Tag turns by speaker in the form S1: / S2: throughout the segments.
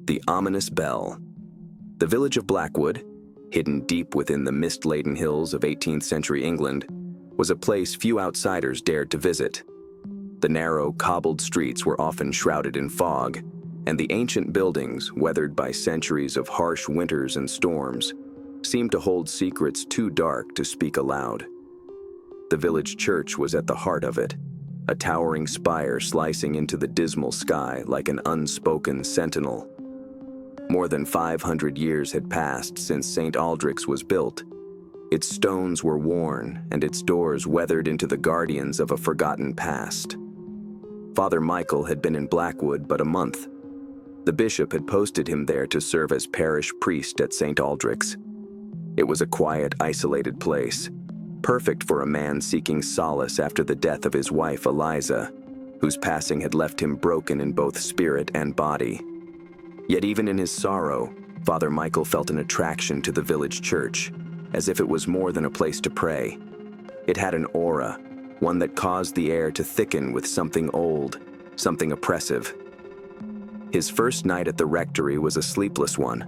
S1: The ominous bell. The village of Blackwood, hidden deep within the mist-laden hills of 18th century England, was a place few outsiders dared to visit. The narrow, cobbled streets were often shrouded in fog, and the ancient buildings, weathered by centuries of harsh winters and storms, seemed to hold secrets too dark to speak aloud. The village church was at the heart of it, a towering spire slicing into the dismal sky like an unspoken sentinel. More than 500 years had passed since St. Aldrich's was built. Its stones were worn and its doors weathered into the guardians of a forgotten past. Father Michael had been in Blackwood but a month. The bishop had posted him there to serve as parish priest at St. Aldrich's. It was a quiet, isolated place, perfect for a man seeking solace after the death of his wife Eliza, whose passing had left him broken in both spirit and body. Yet even in his sorrow, Father Michael felt an attraction to the village church, as if it was more than a place to pray. It had an aura, one that caused the air to thicken with something old, something oppressive. His first night at the rectory was a sleepless one.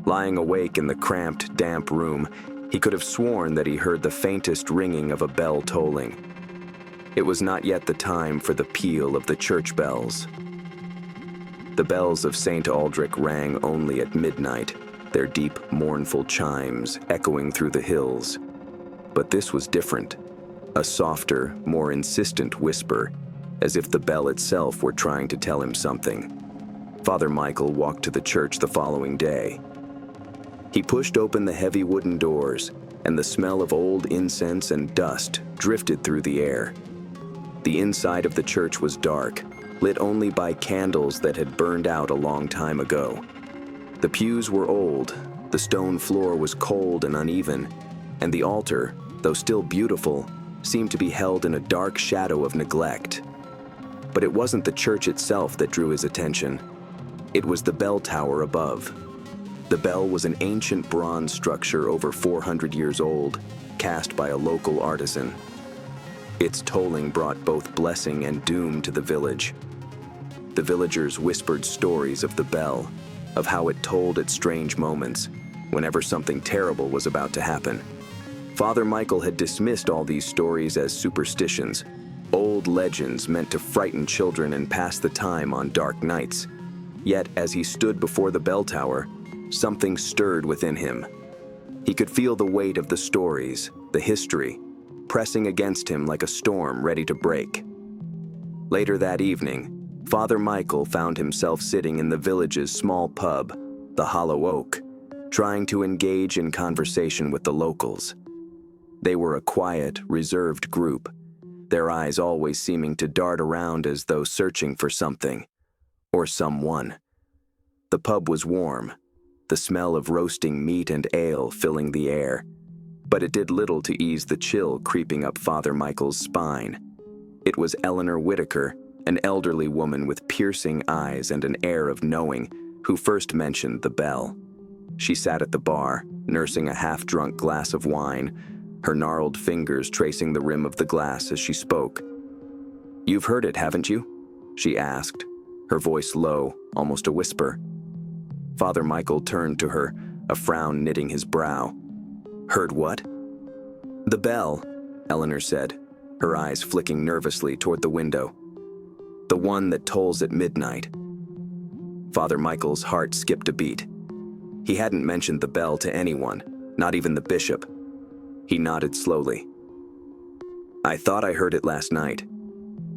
S1: Lying awake in the cramped, damp room, he could have sworn that he heard the faintest ringing of a bell tolling. It was not yet the time for the peal of the church bells. The bells of St. Aldrich rang only at midnight, their deep, mournful chimes echoing through the hills. But this was different, a softer, more insistent whisper, as if the bell itself were trying to tell him something. Father Michael walked to the church the following day. He pushed open the heavy wooden doors, and the smell of old incense and dust drifted through the air. The inside of the church was dark, lit only by candles that had burned out a long time ago. The pews were old, the stone floor was cold and uneven, and the altar, though still beautiful, seemed to be held in a dark shadow of neglect. But it wasn't the church itself that drew his attention. It was the bell tower above. The bell was an ancient bronze structure over 400 years old, cast by a local artisan. Its tolling brought both blessing and doom to the village. The villagers whispered stories of the bell, of how it tolled at strange moments, whenever something terrible was about to happen. Father Michael had dismissed all these stories as superstitions, old legends meant to frighten children and pass the time on dark nights. Yet, as he stood before the bell tower, something stirred within him. He could feel the weight of the stories, the history, pressing against him like a storm ready to break. Later that evening, Father Michael found himself sitting in the village's small pub, the Hollow Oak, trying to engage in conversation with the locals. They were a quiet, reserved group, their eyes always seeming to dart around as though searching for something, or someone. The pub was warm, the smell of roasting meat and ale filling the air, but it did little to ease the chill creeping up Father Michael's spine. It was Eleanor Whitaker, an elderly woman with piercing eyes and an air of knowing, who first mentioned the bell. She sat at the bar, nursing a half-drunk glass of wine, her gnarled fingers tracing the rim of the glass as she spoke. "You've heard it, haven't you?" she asked, her voice low, almost a whisper. Father Michael turned to her, a frown knitting his brow. "Heard what?" "The bell," Eleanor said, her eyes flicking nervously toward the window. "The one that tolls at midnight." Father Michael's heart skipped a beat. He hadn't mentioned the bell to anyone, not even the bishop. He nodded slowly. "I thought I heard it last night,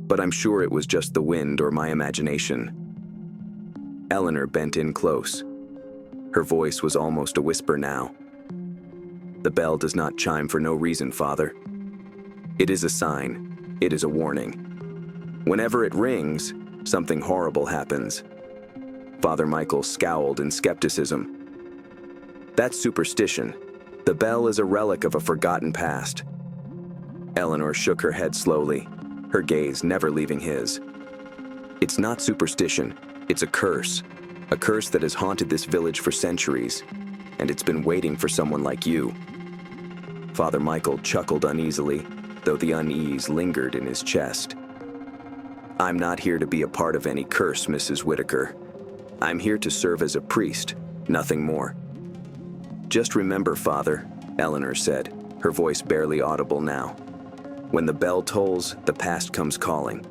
S1: but I'm sure it was just the wind or my imagination." Eleanor bent in close. Her voice was almost a whisper now. "The bell does not chime for no reason, Father. It is a sign. It is a warning. Whenever it rings, something horrible happens." Father Michael scowled in skepticism. "That's superstition. The bell is a relic of a forgotten past." Eleanor shook her head slowly, her gaze never leaving his. "It's not superstition. It's a curse that has haunted this village for centuries, and it's been waiting for someone like you." Father Michael chuckled uneasily, though the unease lingered in his chest. "I'm not here to be a part of any curse, Mrs. Whitaker. I'm here to serve as a priest, nothing more." "Just remember, Father," Eleanor said, her voice barely audible now. "When the bell tolls, the past comes calling,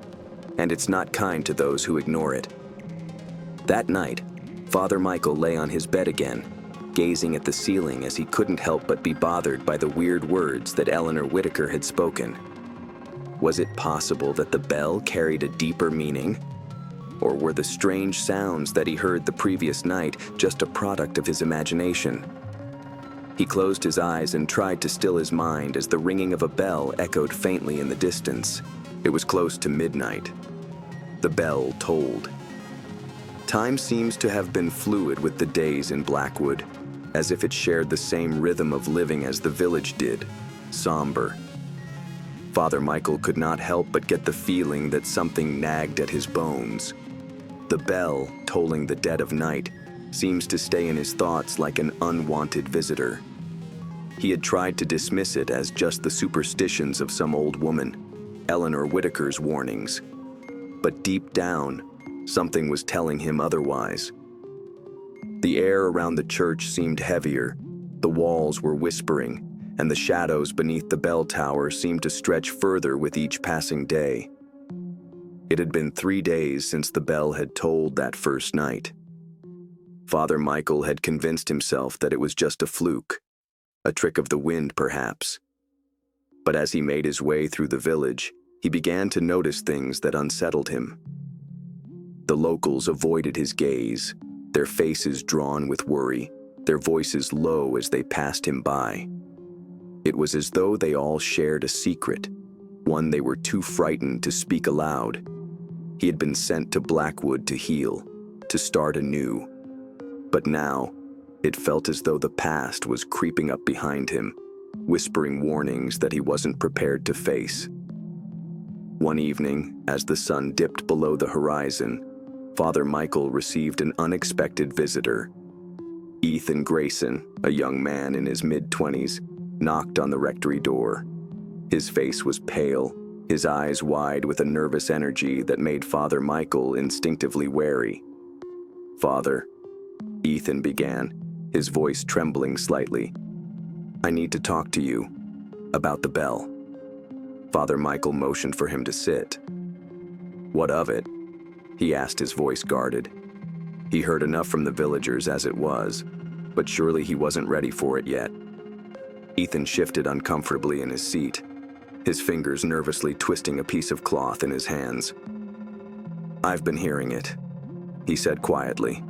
S1: and it's not kind to those who ignore it." That night, Father Michael lay on his bed again, gazing at the ceiling as he couldn't help but be bothered by the weird words that Eleanor Whitaker had spoken. Was it possible that the bell carried a deeper meaning? Or were the strange sounds that he heard the previous night just a product of his imagination? He closed his eyes and tried to still his mind as the ringing of a bell echoed faintly in the distance. It was close to midnight. The bell tolled. Time seems to have been fluid with the days in Blackwood, as if it shared the same rhythm of living as the village did, somber. Father Michael could not help but get the feeling that something nagged at his bones. The bell, tolling the dead of night, seems to stay in his thoughts like an unwanted visitor. He had tried to dismiss it as just the superstitions of some old woman, Eleanor Whitaker's warnings. But deep down, something was telling him otherwise. The air around the church seemed heavier, the walls were whispering, and the shadows beneath the bell tower seemed to stretch further with each passing day. It had been 3 days since the bell had tolled that first night. Father Michael had convinced himself that it was just a fluke, a trick of the wind perhaps. But as he made his way through the village, he began to notice things that unsettled him. The locals avoided his gaze, their faces drawn with worry, their voices low as they passed him by. It was as though they all shared a secret, one they were too frightened to speak aloud. He had been sent to Blackwood to heal, to start anew. But now, it felt as though the past was creeping up behind him, whispering warnings that he wasn't prepared to face. One evening, as the sun dipped below the horizon, Father Michael received an unexpected visitor. Ethan Grayson, a young man in his mid-20s, knocked on the rectory door. His face was pale, his eyes wide with a nervous energy that made Father Michael instinctively wary. "Father," Ethan began, his voice trembling slightly, "I need to talk to you about the bell." Father Michael motioned for him to sit. "What of it?" he asked, his voice guarded. He heard enough from the villagers as it was, but surely he wasn't ready for it yet. Ethan shifted uncomfortably in his seat, his fingers nervously twisting a piece of cloth in his hands. "I've been hearing it," he said quietly,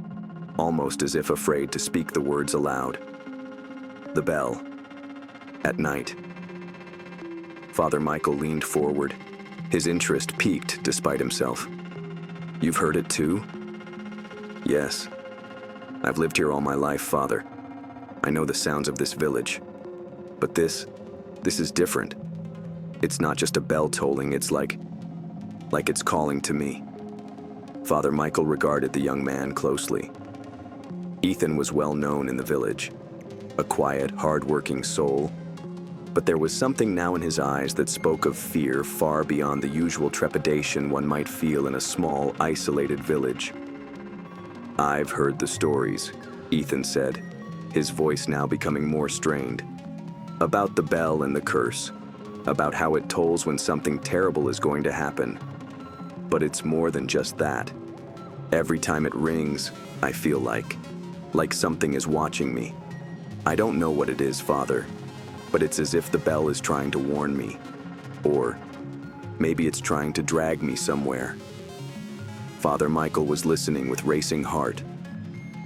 S1: almost as if afraid to speak the words aloud. "The bell. At night." Father Michael leaned forward, his interest piqued despite himself. "You've heard it too?" "Yes. I've lived here all my life, Father. I know the sounds of this village. But this is different. It's not just a bell tolling, it's like it's calling to me." Father Michael regarded the young man closely. Ethan was well known in the village, a quiet, hard-working soul, but there was something now in his eyes that spoke of fear far beyond the usual trepidation one might feel in a small, isolated village. "I've heard the stories," Ethan said, his voice now becoming more strained. "About the bell and the curse, about how it tolls when something terrible is going to happen. But it's more than just that. Every time it rings, I feel like something is watching me. I don't know what it is, Father, but it's as if the bell is trying to warn me. Or maybe it's trying to drag me somewhere." Father Michael was listening with racing heart.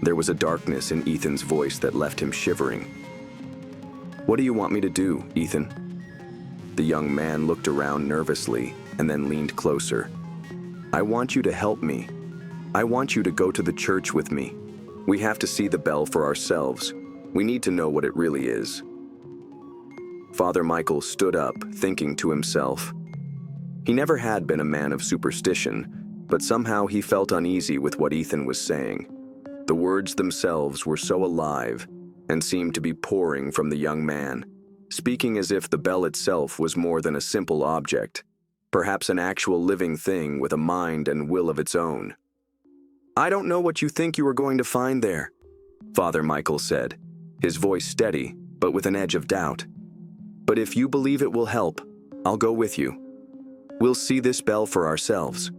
S1: There was a darkness in Ethan's voice that left him shivering. "What do you want me to do, Ethan?" The young man looked around nervously and then leaned closer. "I want you to help me. I want you to go to the church with me. We have to see the bell for ourselves. We need to know what it really is." Father Michael stood up, thinking to himself. He never had been a man of superstition, but somehow he felt uneasy with what Ethan was saying. The words themselves were so alive and seemed to be pouring from the young man, speaking as if the bell itself was more than a simple object, perhaps an actual living thing with a mind and will of its own. "I don't know what you think you are going to find there," Father Michael said, his voice steady, but with an edge of doubt. "But if you believe it will help, I'll go with you. We'll see this bell for ourselves."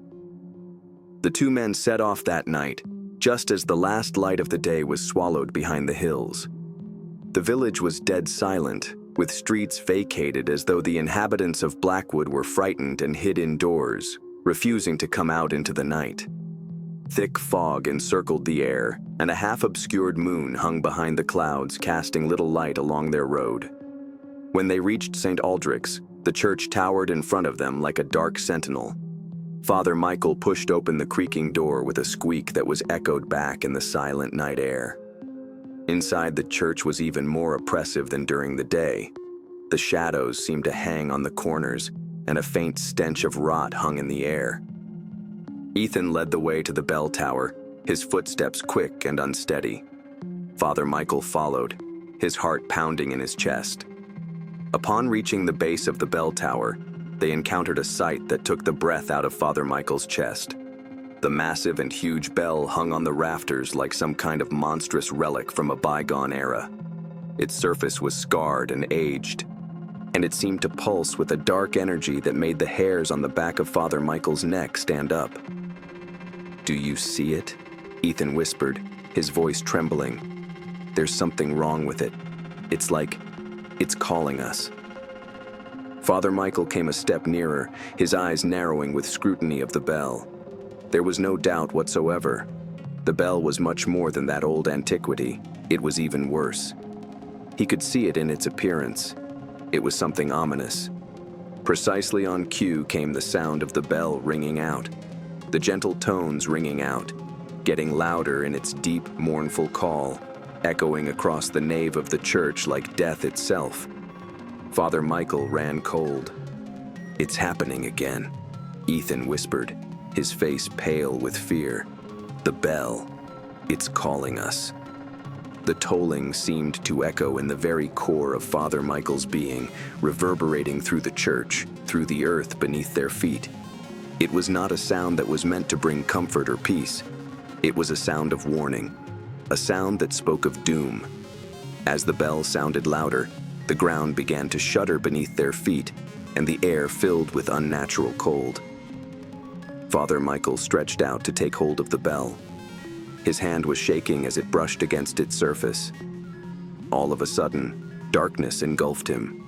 S1: The two men set off that night, just as the last light of the day was swallowed behind the hills. The village was dead silent, with streets vacated as though the inhabitants of Blackwood were frightened and hid indoors, refusing to come out into the night. Thick fog encircled the air, and a half-obscured moon hung behind the clouds, casting little light along their road. When they reached St. Aldrich's, the church towered in front of them like a dark sentinel. Father Michael pushed open the creaking door with a squeak that was echoed back in the silent night air. Inside the church was even more oppressive than during the day. The shadows seemed to hang on the corners, and a faint stench of rot hung in the air. Ethan led the way to the bell tower, his footsteps quick and unsteady. Father Michael followed, his heart pounding in his chest. Upon reaching the base of the bell tower, they encountered a sight that took the breath out of Father Michael's chest. The massive and huge bell hung on the rafters like some kind of monstrous relic from a bygone era. Its surface was scarred and aged, and it seemed to pulse with a dark energy that made the hairs on the back of Father Michael's neck stand up. "Do you see it?" Ethan whispered, his voice trembling. "There's something wrong with it. It's like it's calling us." Father Michael came a step nearer, his eyes narrowing with scrutiny of the bell. There was no doubt whatsoever. The bell was much more than that old antiquity. It was even worse. He could see it in its appearance. It was something ominous. Precisely on cue came the sound of the bell ringing out, the gentle tones ringing out, getting louder in its deep, mournful call, echoing across the nave of the church like death itself. Father Michael ran cold. "It's happening again," Ethan whispered, his face pale with fear. "The bell. It's calling us." The tolling seemed to echo in the very core of Father Michael's being, reverberating through the church, through the earth beneath their feet. It was not a sound that was meant to bring comfort or peace. It was a sound of warning, a sound that spoke of doom. As the bell sounded louder, the ground began to shudder beneath their feet, and the air filled with unnatural cold. Father Michael stretched out to take hold of the bell. His hand was shaking as it brushed against its surface. All of a sudden, darkness engulfed him.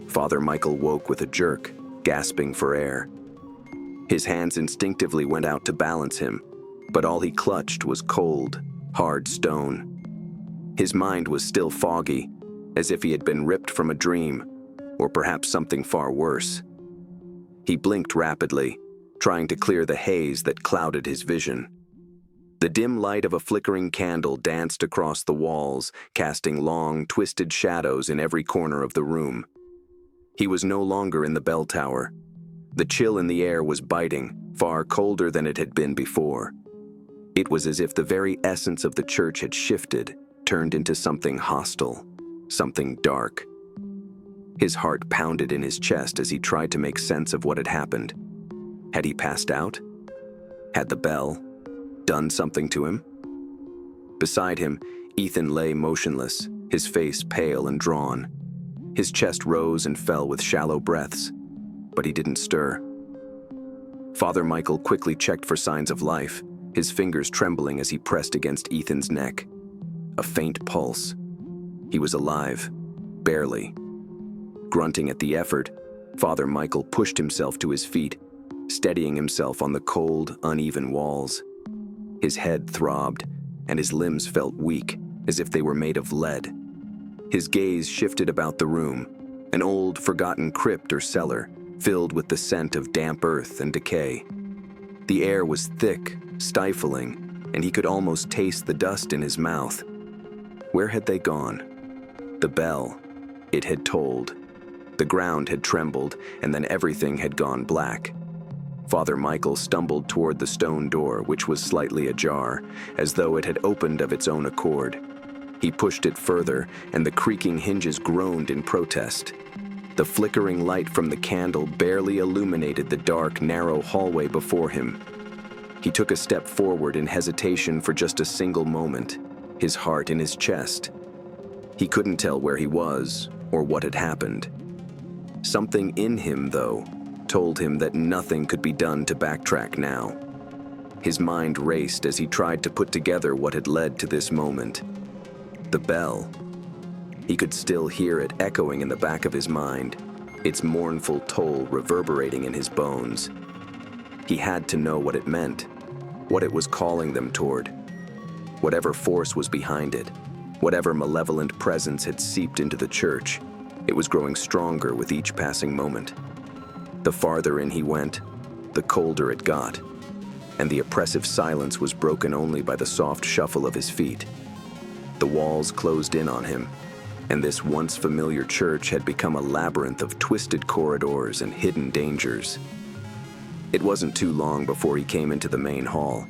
S1: Father Michael woke with a jerk, gasping for air. His hands instinctively went out to balance him, but all he clutched was cold, hard stone. His mind was still foggy, as if he had been ripped from a dream, or perhaps something far worse. He blinked rapidly, trying to clear the haze that clouded his vision. The dim light of a flickering candle danced across the walls, casting long, twisted shadows in every corner of the room. He was no longer in the bell tower. The chill in the air was biting, far colder than it had been before. It was as if the very essence of the church had shifted, turned into something hostile, something dark. His heart pounded in his chest as he tried to make sense of what had happened. Had he passed out? Had the bell done something to him? Beside him, Ethan lay motionless, his face pale and drawn. His chest rose and fell with shallow breaths, but he didn't stir. Father Michael quickly checked for signs of life, his fingers trembling as he pressed against Ethan's neck. A faint pulse. He was alive, barely. Grunting at the effort, Father Michael pushed himself to his feet, steadying himself on the cold, uneven walls. His head throbbed, and his limbs felt weak, as if they were made of lead. His gaze shifted about the room, an old, forgotten crypt or cellar, filled with the scent of damp earth and decay. The air was thick, stifling, and he could almost taste the dust in his mouth. Where had they gone? The bell. It had tolled. The ground had trembled, and then everything had gone black. Father Michael stumbled toward the stone door, which was slightly ajar, as though it had opened of its own accord. He pushed it further, and the creaking hinges groaned in protest. The flickering light from the candle barely illuminated the dark, narrow hallway before him. He took a step forward in hesitation for just a single moment, his heart in his chest. He couldn't tell where he was or what had happened. Something in him, though, told him that nothing could be done to backtrack now. His mind raced as he tried to put together what had led to this moment. The bell. He could still hear it echoing in the back of his mind, its mournful toll reverberating in his bones. He had to know what it meant, what it was calling them toward. Whatever force was behind it, whatever malevolent presence had seeped into the church, it was growing stronger with each passing moment. The farther in he went, the colder it got, and the oppressive silence was broken only by the soft shuffle of his feet. The walls closed in on him, and this once familiar church had become a labyrinth of twisted corridors and hidden dangers. It wasn't too long before he came into the main hall,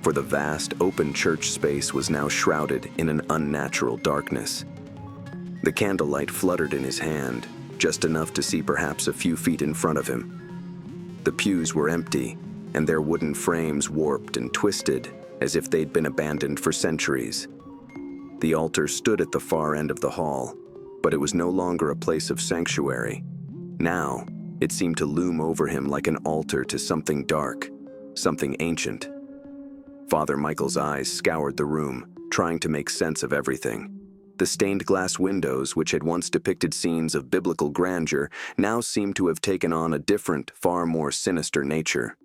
S1: for the vast, open church space was now shrouded in an unnatural darkness. The candlelight fluttered in his hand, just enough to see perhaps a few feet in front of him. The pews were empty, and their wooden frames warped and twisted as if they'd been abandoned for centuries. The altar stood at the far end of the hall, but it was no longer a place of sanctuary. Now, it seemed to loom over him like an altar to something dark, something ancient. Father Michael's eyes scoured the room, trying to make sense of everything. The stained glass windows, which had once depicted scenes of biblical grandeur, now seemed to have taken on a different, far more sinister nature.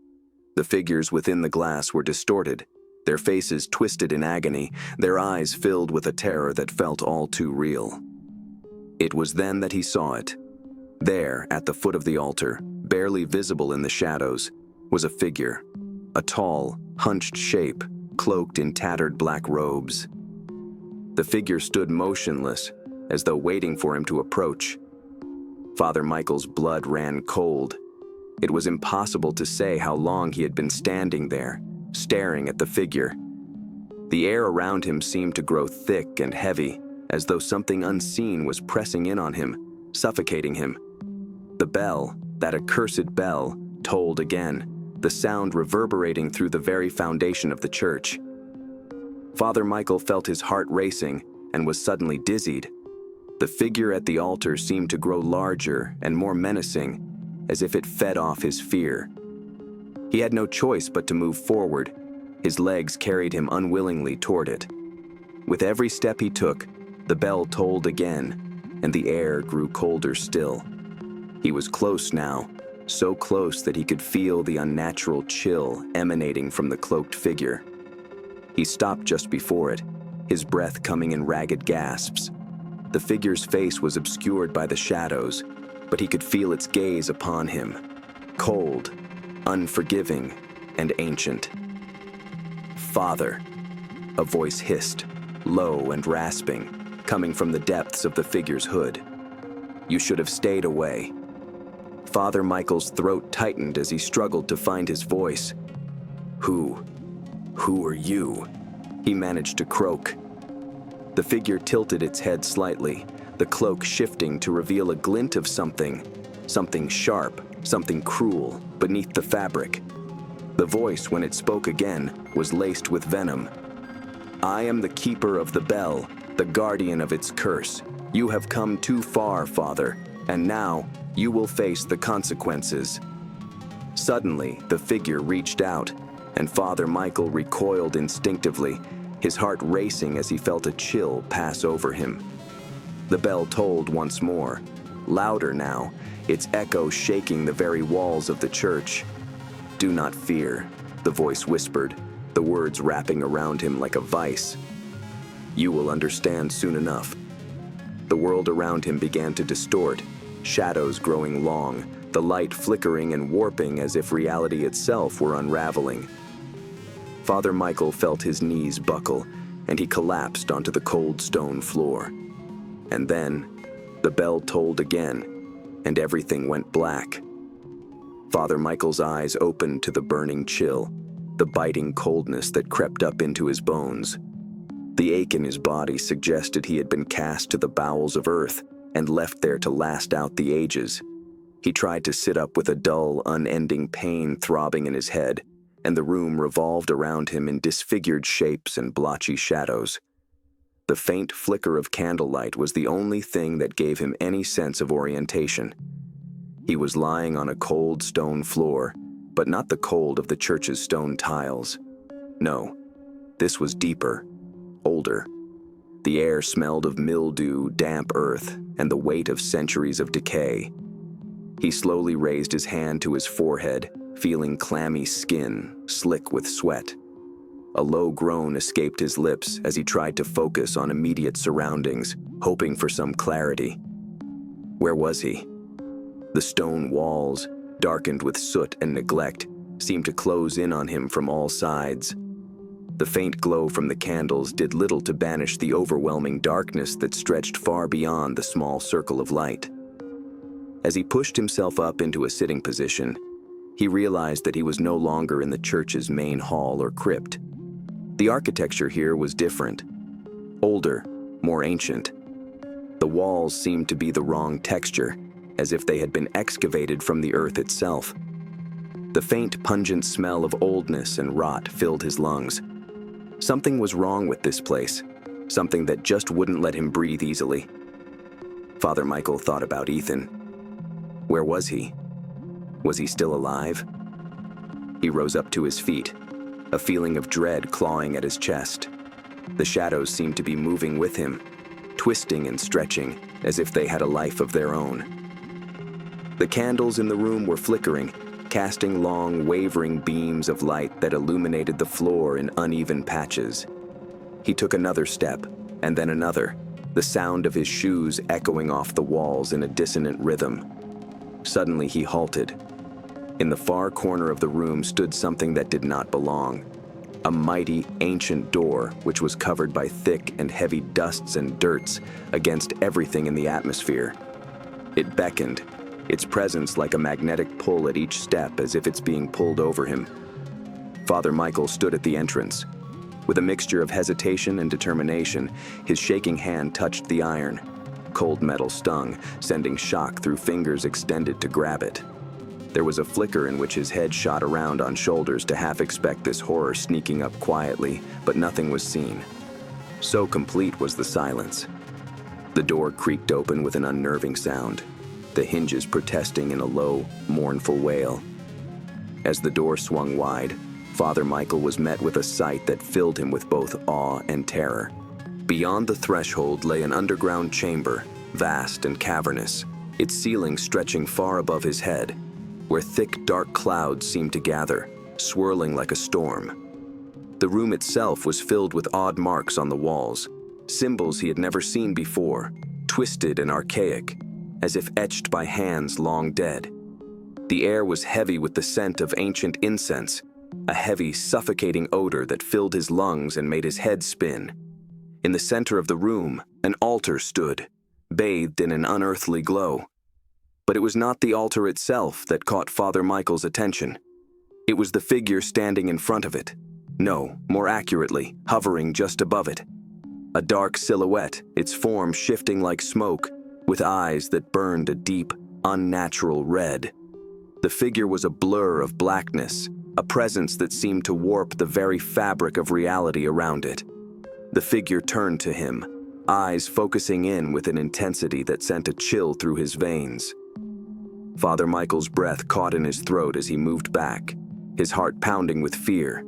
S1: The figures within the glass were distorted, their faces twisted in agony, their eyes filled with a terror that felt all too real. It was then that he saw it. There, at the foot of the altar, barely visible in the shadows, was a figure, a tall, hunched shape, cloaked in tattered black robes. The figure stood motionless, as though waiting for him to approach. Father Michael's blood ran cold. It was impossible to say how long he had been standing there, staring at the figure. The air around him seemed to grow thick and heavy, as though something unseen was pressing in on him, suffocating him. The bell, that accursed bell, tolled again, the sound reverberating through the very foundation of the church. Father Michael felt his heart racing and was suddenly dizzied. The figure at the altar seemed to grow larger and more menacing, as if it fed off his fear. He had no choice but to move forward. His legs carried him unwillingly toward it. With every step he took, the bell tolled again, and the air grew colder still. He was close now, so close that he could feel the unnatural chill emanating from the cloaked figure. He stopped just before it, his breath coming in ragged gasps. The figure's face was obscured by the shadows, but he could feel its gaze upon him, cold, unforgiving, and ancient. "Father," a voice hissed, low and rasping, coming from the depths of the figure's hood. "You should have stayed away." Father Michael's throat tightened as he struggled to find his voice. Who are you?" he managed to croak. The figure tilted its head slightly, the cloak shifting to reveal a glint of something sharp, something cruel, beneath the fabric. The voice, when it spoke again, was laced with venom. "I am the keeper of the bell, the guardian of its curse. You have come too far, Father, and now you will face the consequences." Suddenly, the figure reached out, and Father Michael recoiled instinctively, his heart racing as he felt a chill pass over him. The bell tolled once more, louder now, its echo shaking the very walls of the church. "Do not fear," the voice whispered, the words wrapping around him like a vice. "You will understand soon enough." The world around him began to distort, shadows growing long, the light flickering and warping as if reality itself were unraveling. Father Michael felt his knees buckle, and he collapsed onto the cold stone floor. And then, the bell tolled again, and everything went black. Father Michael's eyes opened to the burning chill, the biting coldness that crept up into his bones. The ache in his body suggested he had been cast to the bowels of earth and left there to last out the ages. He tried to sit up with a dull, unending pain throbbing in his head, and the room revolved around him in disfigured shapes and blotchy shadows. The faint flicker of candlelight was the only thing that gave him any sense of orientation. He was lying on a cold stone floor, but not the cold of the church's stone tiles. No, this was deeper, older. The air smelled of mildew, damp earth, and the weight of centuries of decay. He slowly raised his hand to his forehead, feeling clammy skin, slick with sweat. A low groan escaped his lips as he tried to focus on immediate surroundings, hoping for some clarity. Where was he? The stone walls, darkened with soot and neglect, seemed to close in on him from all sides. The faint glow from the candles did little to banish the overwhelming darkness that stretched far beyond the small circle of light. As he pushed himself up into a sitting position, he realized that he was no longer in the church's main hall or crypt. The architecture here was different, older, more ancient. The walls seemed to be the wrong texture, as if they had been excavated from the earth itself. The faint, pungent smell of oldness and rot filled his lungs. Something was wrong with this place, something that just wouldn't let him breathe easily. Father Michael thought about Ethan. Where was he? Was he still alive? He rose up to his feet, a feeling of dread clawing at his chest. The shadows seemed to be moving with him, twisting and stretching as if they had a life of their own. The candles in the room were flickering, casting long, wavering beams of light that illuminated the floor in uneven patches. He took another step, and then another, the sound of his shoes echoing off the walls in a dissonant rhythm. Suddenly he halted. In the far corner of the room stood something that did not belong. A mighty, ancient door which was covered by thick and heavy dusts and dirts against everything in the atmosphere. It beckoned, its presence like a magnetic pull at each step as if it's being pulled over him. Father Michael stood at the entrance. With a mixture of hesitation and determination, his shaking hand touched the iron. Cold metal stung, sending shock through fingers extended to grab it. There was a flicker in which his head shot around on shoulders to half expect this horror sneaking up quietly, but nothing was seen. So complete was the silence. The door creaked open with an unnerving sound, the hinges protesting in a low, mournful wail. As the door swung wide, Father Michael was met with a sight that filled him with both awe and terror. Beyond the threshold lay an underground chamber, vast and cavernous, its ceiling stretching far above his head, where thick, dark clouds seemed to gather, swirling like a storm. The room itself was filled with odd marks on the walls, symbols he had never seen before, twisted and archaic, as if etched by hands long dead. The air was heavy with the scent of ancient incense, a heavy, suffocating odor that filled his lungs and made his head spin. In the center of the room, an altar stood, bathed in an unearthly glow. But it was not the altar itself that caught Father Michael's attention. It was the figure standing in front of it. No, more accurately, hovering just above it. A dark silhouette, its form shifting like smoke, with eyes that burned a deep, unnatural red. The figure was a blur of blackness, a presence that seemed to warp the very fabric of reality around it. The figure turned to him, eyes focusing in with an intensity that sent a chill through his veins. Father Michael's breath caught in his throat as he moved back, his heart pounding with fear.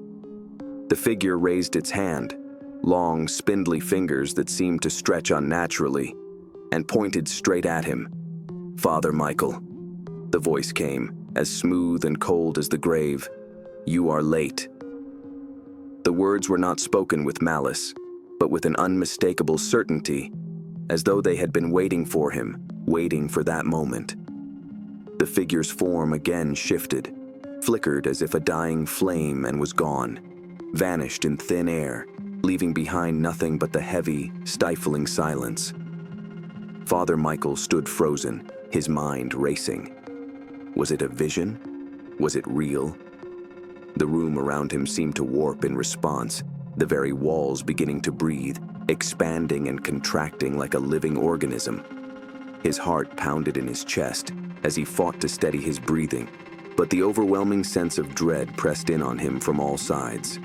S1: The figure raised its hand, long, spindly fingers that seemed to stretch unnaturally, and pointed straight at him. "Father Michael," the voice came, as smooth and cold as the grave. "You are late." The words were not spoken with malice, but with an unmistakable certainty, as though they had been waiting for him, waiting for that moment. The figure's form again shifted, flickered as if a dying flame and was gone, vanished in thin air, leaving behind nothing but the heavy, stifling silence. Father Michael stood frozen, his mind racing. Was it a vision? Was it real? The room around him seemed to warp in response, the very walls beginning to breathe, expanding and contracting like a living organism. His heart pounded in his chest as he fought to steady his breathing, But the overwhelming sense of dread pressed in on him from all sides.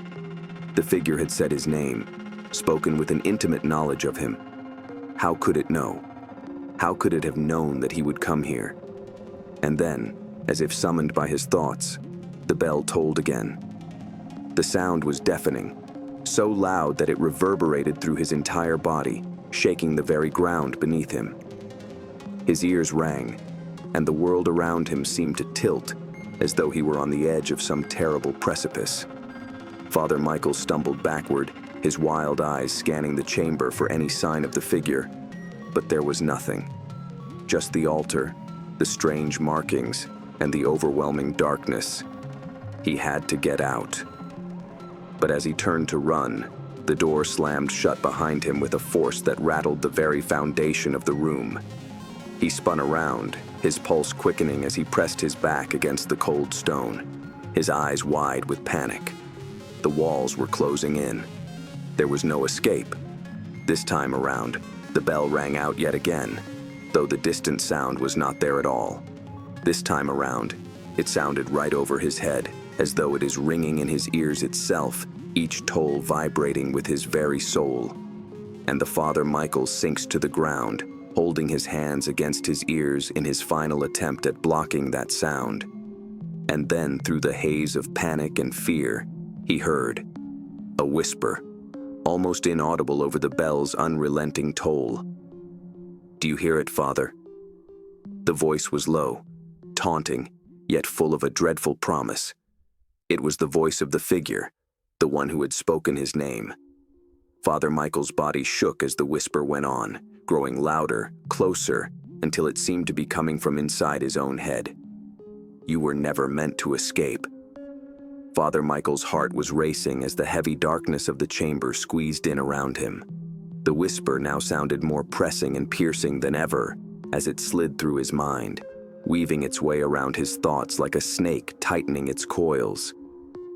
S1: The figure had said his name, spoken with an intimate knowledge of him. How could it know? How could it have known that he would come here? And then, as if summoned by his thoughts, the bell tolled again. The sound was deafening, so loud that it reverberated through his entire body, shaking the very ground beneath him. His ears rang, and the world around him seemed to tilt, as though he were on the edge of some terrible precipice. Father Michael stumbled backward, his wild eyes scanning the chamber for any sign of the figure. But there was nothing. Just the altar, the strange markings, and the overwhelming darkness. He had to get out. But as he turned to run, the door slammed shut behind him with a force that rattled the very foundation of the room. He spun around, his pulse quickening as he pressed his back against the cold stone, his eyes wide with panic. The walls were closing in. There was no escape. This time around, the bell rang out yet again, though the distant sound was not there at all. This time around, it sounded right over his head, as though it is ringing in his ears itself, each toll vibrating with his very soul. And the Father Michael sinks to the ground, holding his hands against his ears in his final attempt at blocking that sound. And then, through the haze of panic and fear, he heard a whisper, almost inaudible over the bell's unrelenting toll. "Do you hear it, Father?" The voice was low, taunting, yet full of a dreadful promise. It was the voice of the figure, the one who had spoken his name. Father Michael's body shook as the whisper went on, growing louder, closer, until it seemed to be coming from inside his own head. "You were never meant to escape." Father Michael's heart was racing as the heavy darkness of the chamber squeezed in around him. The whisper now sounded more pressing and piercing than ever as it slid through his mind, weaving its way around his thoughts like a snake tightening its coils.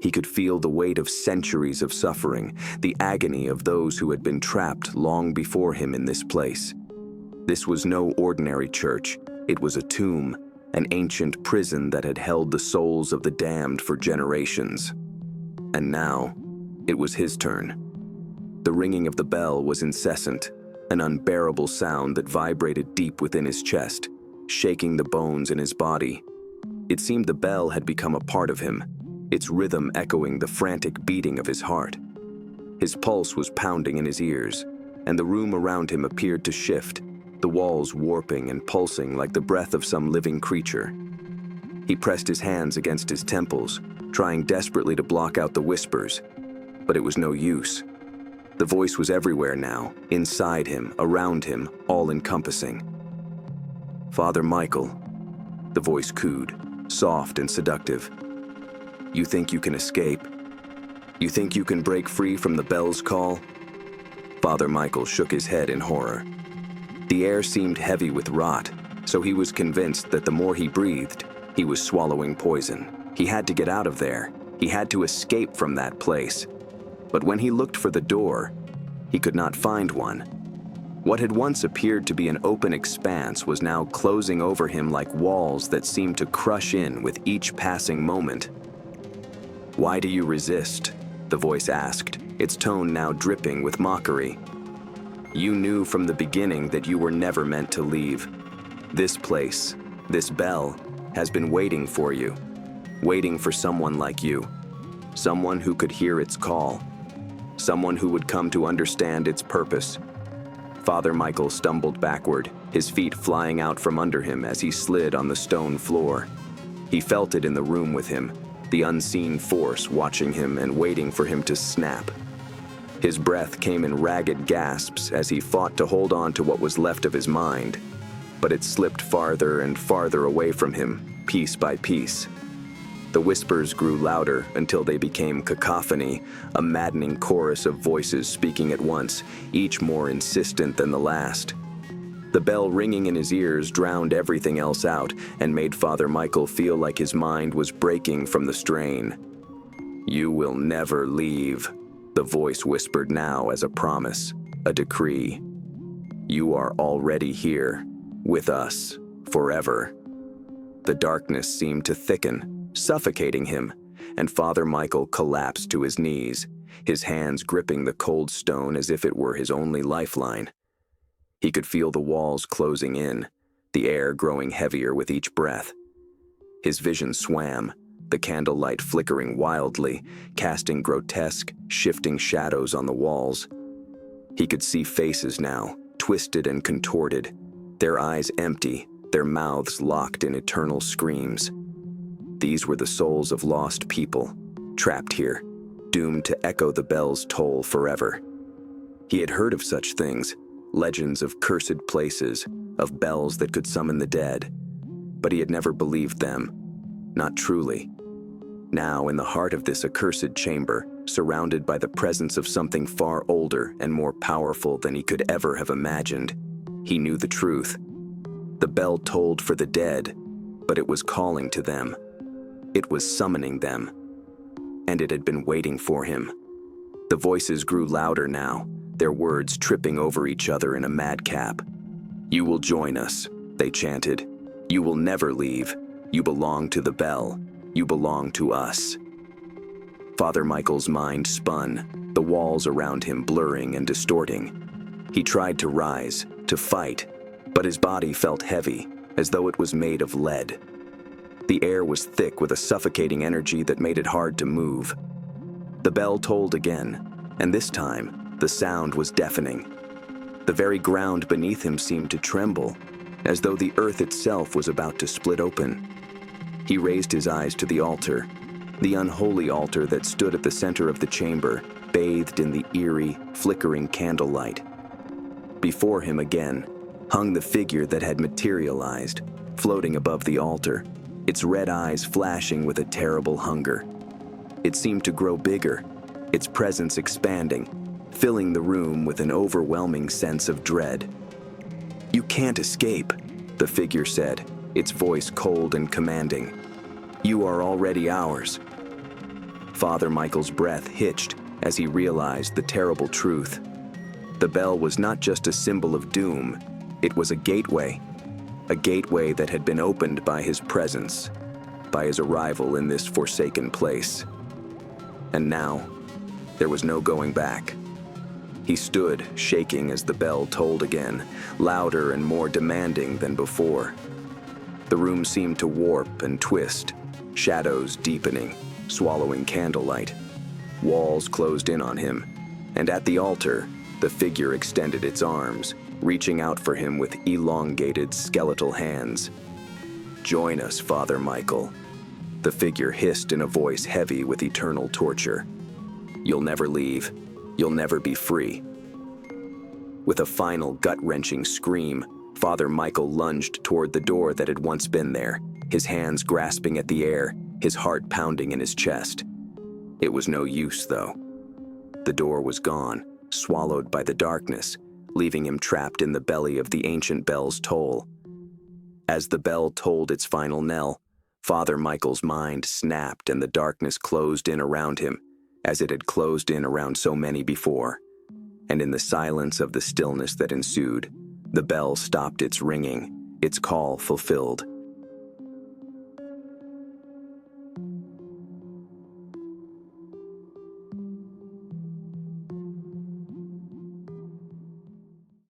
S1: He could feel the weight of centuries of suffering, the agony of those who had been trapped long before him in this place. This was no ordinary church. It was a tomb, an ancient prison that had held the souls of the damned for generations. And now, it was his turn. The ringing of the bell was incessant, an unbearable sound that vibrated deep within his chest, shaking the bones in his body. It seemed the bell had become a part of him, its rhythm echoing the frantic beating of his heart. His pulse was pounding in his ears, and the room around him appeared to shift, the walls warping and pulsing like the breath of some living creature. He pressed his hands against his temples, trying desperately to block out the whispers, but it was no use. The voice was everywhere now, inside him, around him, all-encompassing. "Father Michael," the voice cooed, soft and seductive. "You think you can escape? You think you can break free from the bell's call?" Father Michael shook his head in horror. The air seemed heavy with rot, so he was convinced that the more he breathed, he was swallowing poison. He had to get out of there. He had to escape from that place. But when he looked for the door, he could not find one. What had once appeared to be an open expanse was now closing over him like walls that seemed to crush in with each passing moment. "Why do you resist?" the voice asked, its tone now dripping with mockery. "You knew from the beginning that you were never meant to leave. This place, this bell, has been waiting for you, waiting for someone like you, someone who could hear its call, someone who would come to understand its purpose." Father Michael stumbled backward, his feet flying out from under him as he slid on the stone floor. He felt it in the room with him, the unseen force watching him and waiting for him to snap. His breath came in ragged gasps as he fought to hold on to what was left of his mind, but it slipped farther and farther away from him, piece by piece. The whispers grew louder until they became cacophony, a maddening chorus of voices speaking at once, each more insistent than the last. The bell ringing in his ears drowned everything else out and made Father Michael feel like his mind was breaking from the strain. "You will never leave," the voice whispered now as a promise, a decree. "You are already here, with us, forever." The darkness seemed to thicken, suffocating him, and Father Michael collapsed to his knees, his hands gripping the cold stone as if it were his only lifeline. He could feel the walls closing in, the air growing heavier with each breath. His vision swam, the candlelight flickering wildly, casting grotesque, shifting shadows on the walls. He could see faces now, twisted and contorted, their eyes empty, their mouths locked in eternal screams. These were the souls of lost people, trapped here, doomed to echo the bell's toll forever. He had heard of such things, legends of cursed places, of bells that could summon the dead, but he had never believed them, not truly. Now, in the heart of this accursed chamber, surrounded by the presence of something far older and more powerful than he could ever have imagined, he knew the truth. The bell tolled for the dead, but it was calling to them. It was summoning them, and it had been waiting for him. The voices grew louder now, their words tripping over each other in a madcap. "You will join us," they chanted. "You will never leave. You belong to the bell. You belong to us." Father Michael's mind spun, the walls around him blurring and distorting. He tried to rise, to fight, but his body felt heavy, as though it was made of lead. The air was thick with a suffocating energy that made it hard to move. The bell tolled again, and this time, the sound was deafening. The very ground beneath him seemed to tremble, as though the earth itself was about to split open. He raised his eyes to the altar, the unholy altar that stood at the center of the chamber, bathed in the eerie, flickering candlelight. Before him again hung the figure that had materialized, floating above the altar, its red eyes flashing with a terrible hunger. It seemed to grow bigger, its presence expanding, filling the room with an overwhelming sense of dread. "You can't escape," the figure said, its voice cold and commanding. "You are already ours." Father Michael's breath hitched as he realized the terrible truth. The bell was not just a symbol of doom, it was a gateway that had been opened by his presence, by his arrival in this forsaken place. And now, there was no going back. He stood, shaking as the bell tolled again, louder and more demanding than before. The room seemed to warp and twist, shadows deepening, swallowing candlelight. Walls closed in on him, and at the altar, the figure extended its arms, reaching out for him with elongated skeletal hands. "Join us, Father Michael," the figure hissed in a voice heavy with eternal torture. "You'll never leave. You'll never be free." With a final gut-wrenching scream, Father Michael lunged toward the door that had once been there, his hands grasping at the air, his heart pounding in his chest. It was no use, though. The door was gone, swallowed by the darkness, leaving him trapped in the belly of the ancient bell's toll. As the bell tolled its final knell, Father Michael's mind snapped and the darkness closed in around him, as it had closed in around so many before. And in the silence of the stillness that ensued, the bell stopped its ringing, its call fulfilled.